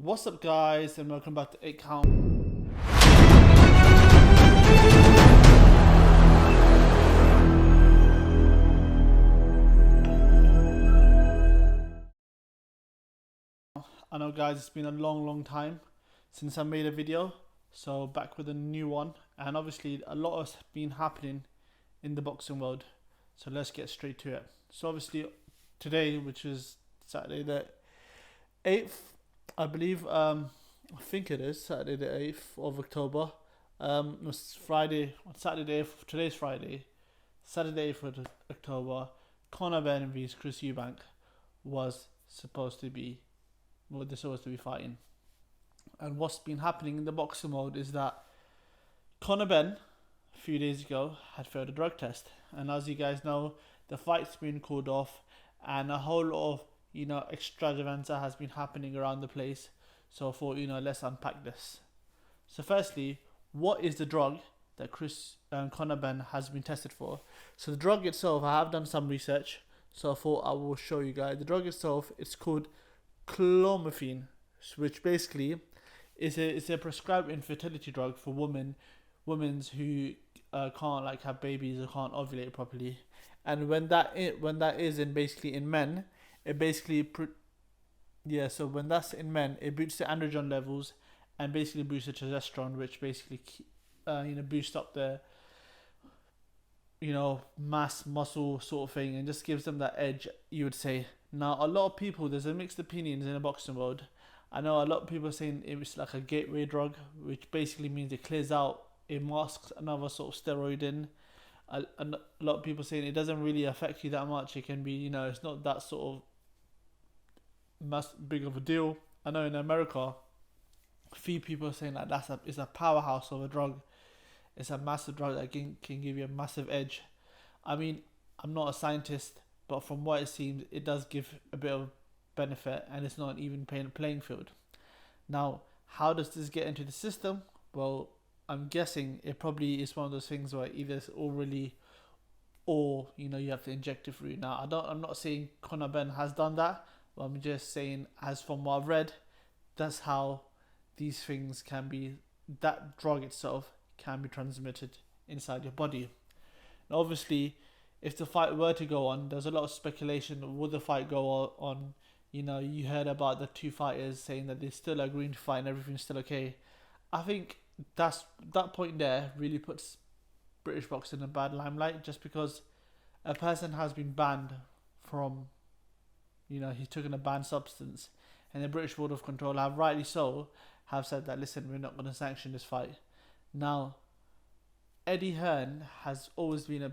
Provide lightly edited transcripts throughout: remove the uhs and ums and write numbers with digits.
What's up, guys, and welcome back to 8 Count. I know, guys, it's been a long time since I made a video, so back with a new one. And obviously a lot has been happening in the boxing world, so let's get straight to it. So obviously today, which is Saturday the 8th, I believe, I think it is Saturday the 8th of October. It was Friday, Saturday, today's Friday, Saturday 8th of October, Connor Benn vs Chris Eubank was supposed to be, well, they're supposed to be fighting. And what's been happening in the boxing world is that Connor Benn, a few days ago, had failed a drug test. And as you guys know, the fight's been called off, and a whole lot of extravaganza has been happening around the place. So I thought, let's unpack this. So firstly, what is the drug that Connor Benn has been tested for? So the drug itself, I have done some research, so I thought I will show you guys. The drug itself, it's called clomiphene, which basically is a prescribed infertility drug for women who can't have babies or can't ovulate properly. And when that is in men, it basically so when that's in men, it boosts the androgen levels and basically boosts the testosterone, which basically boosts up the mass muscle sort of thing, and just gives them that edge, you would say. Now, a lot of people, there's a mixed opinions in the boxing world. I know a lot of people are saying it was like a gateway drug, which basically means it clears out, it masks another sort of steroid in. A lot of people saying it doesn't really affect you that much. It can be, it's not that sort of big of a deal. I know in America, a few people are saying that it's a powerhouse of a drug. It's a massive drug that can give you a massive edge. I mean, I'm not a scientist, but from what it seems, it does give a bit of benefit, and it's not an even playing field. Now, how does this get into the system? Well, I'm guessing it probably is one of those things where either it's orally or you have to inject it through. Now, I'm not saying Connor Benn has done that, but I'm just saying, as from what I've read, that's how these things can be. That drug itself can be transmitted inside your body. Now, obviously, if the fight were to go on, there's a lot of speculation. Would the fight go on? You heard about the two fighters saying that they're still agreeing to fight and everything's still okay. I think that point there really puts British boxing in a bad limelight, just because a person has been banned from, he's taken a banned substance, and the British Board of Control have rightly so have said that, listen, we're not going to sanction this fight. Now, Eddie Hearn has always been a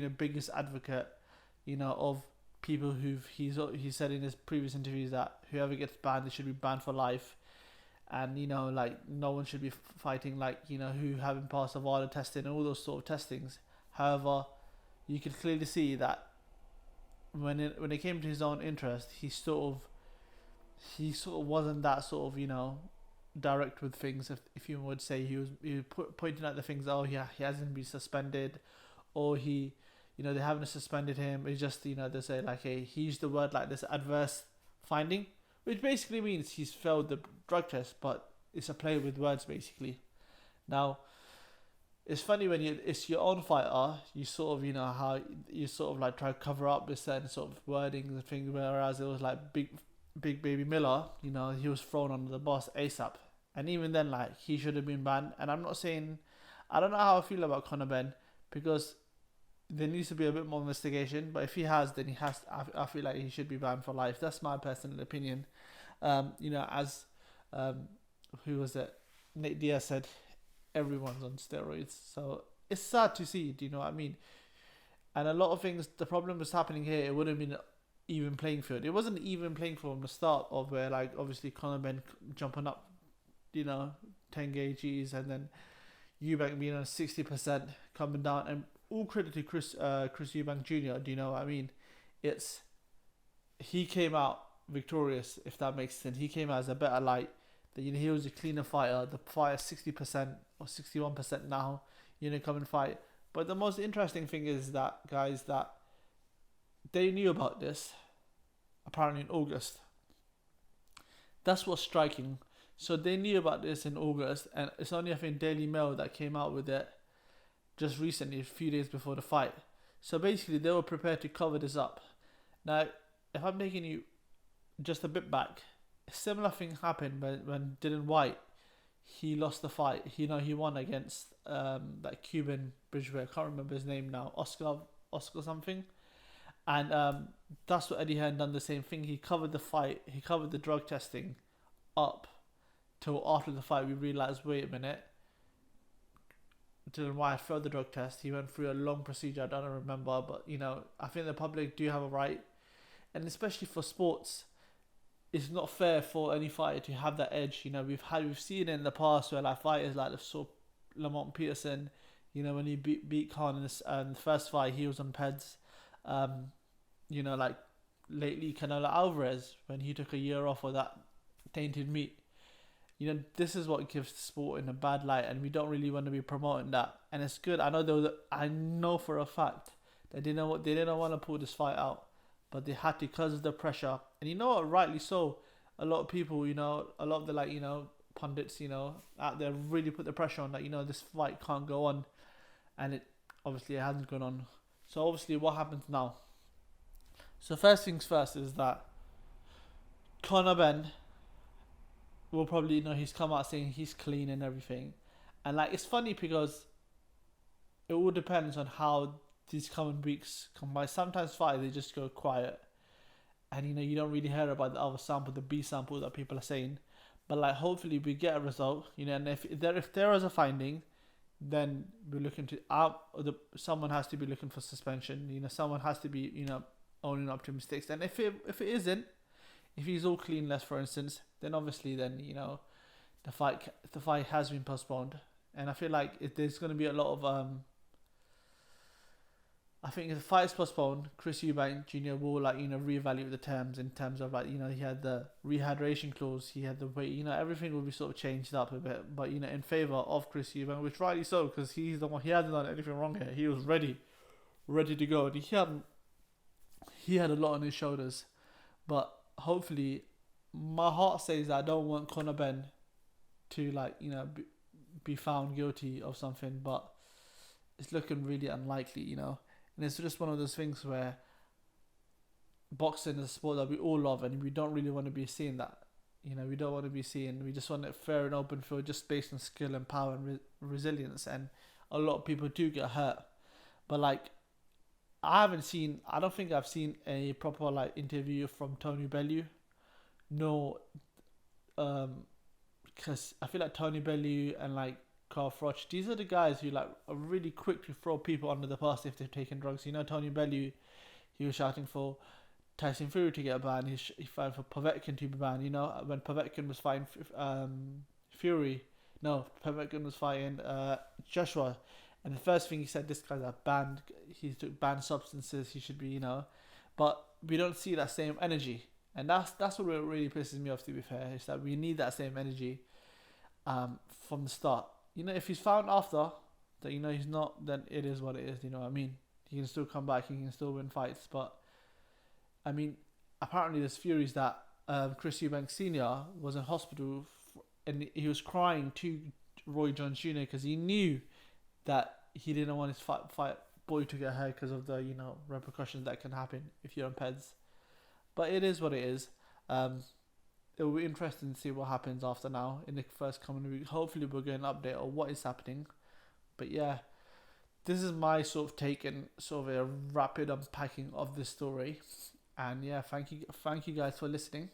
biggest advocate, of people he said in his previous interviews that whoever gets banned, they should be banned for life. And no one should be fighting who haven't passed Avada testing and all those sort of testings. However, you could clearly see that when it came to his own interest, he sort of wasn't that sort of direct with things. If you would say, he was pointing out the things. Oh yeah, he hasn't been suspended, or they haven't suspended him. It's just they say he used the word this adverse finding, which basically means he's failed the drug test, but it's a play with words basically. Now, it's funny when it's your own fighter, you sort of how you sort of try to cover up with certain sort of wording and things, whereas it was Big Baby Miller, he was thrown under the bus ASAP, and even then he should have been banned. And I'm not saying, I don't know how I feel about Connor Benn, because there needs to be a bit more investigation, but if he has, then he has to, I feel like he should be banned for life. That's my personal opinion. As who was it, Nate Diaz said, everyone's on steroids, so it's sad to see. Do you know what I mean? And a lot of things, the problem was happening here, it would have been even playing field. It wasn't even playing field from the start of where obviously Connor Benn jumping up 10 kgs, and then Eubank being on 60%, coming down, and all credit to Chris Eubank Jr. Do you know what I mean? He came out victorious, if that makes sense. He came out as a better light. That he was a cleaner fighter. The fighter 60% or 61% now. Come and fight. But the most interesting thing is that, guys, that they knew about this apparently in August. That's what's striking. So they knew about this in August, and it's only I think Daily Mail that came out with it just recently, a few days before the fight. So basically, they were prepared to cover this up. Now, if I'm taking you just a bit back, a similar thing happened when Dylan White, he lost the fight. He won against that Cuban bridgeweight. I can't remember his name now. Oscar something. And that's what Eddie Hearn done the same thing. He covered the fight. He covered the drug testing up till after the fight. We realized, wait a minute. Dylan White failed the drug test. He went through a long procedure. I don't remember, but I think the public do have a right, and especially for sports, it's not fair for any fighter to have that edge. We've seen it in the past where like fighters like Lamont Peterson, when he beat Khan in the first fight, he was on PEDs. Like lately Canelo Alvarez when he took a year off for that tainted meat. This is what gives the sport in a bad light, and we don't really want to be promoting that. And it's good. I know for a fact that they didn't want to pull this fight out, but they had to because of the pressure. And rightly so. A lot of people, a lot of the pundits, out there really put the pressure on that. This fight can't go on, and it hasn't gone on. So obviously, what happens now? So first things first is that Connor Benn will probably he's come out saying he's clean and everything, and it's funny because it all depends on how these coming weeks come by. Sometimes fighters they just go quiet, and you don't really hear about the other sample, the B sample that people are saying, but hopefully we get a result, and if there is a finding, then we're looking to someone has to be looking for suspension. Someone has to be owning up to mistakes, and if it isn't. If he's all clean, for instance, then obviously the fight has been postponed, and I feel like there's going to be a lot of I think if the fight is postponed, Chris Eubank Jr. will reevaluate the terms in terms of he had the rehydration clause, he had the weight, everything will be sort of changed up a bit, but in favor of Chris Eubank, which rightly so because he's the one, he hasn't done anything wrong here. He was ready to go, and he had a lot on his shoulders, but. Hopefully, my heart says that I don't want Connor Benn to be found guilty of something, but it's looking really unlikely, and it's just one of those things where boxing is a sport that we all love, and we don't really want to be seeing that, we don't want to be seeing. We just want it fair and open field, just based on skill and power and resilience, and a lot of people do get hurt, but I don't think I've seen a proper interview from Tony Bellew, no, because I feel like Tony Bellew and Carl Froch, these are the guys who are really quick to throw people under the bus if they've taken drugs. Tony Bellew, he was shouting for Tyson Fury to get a ban. He fighting for Povetkin to be banned. When Povetkin was fighting Povetkin was fighting Joshua. And the first thing he said, this guy's banned. He took banned substances. He should be, but we don't see that same energy, and that's what really pisses me off. To be fair, is that we need that same energy, from the start. If he's found after that, he's not, then it is what it is. You know what I mean? He can still come back. He can still win fights. But I mean, apparently there's theories that Chris Eubank Sr. was in hospital and he was crying to Roy Jones Jr. because he knew that he didn't want his fight boy to get hurt because of the repercussions that can happen if you're on PEDs. But it is what it is. It will be interesting to see what happens after now in the first coming week. Hopefully we'll get an update on what is happening. But yeah, this is my sort of take and sort of a rapid unpacking of this story. And yeah, thank you guys for listening.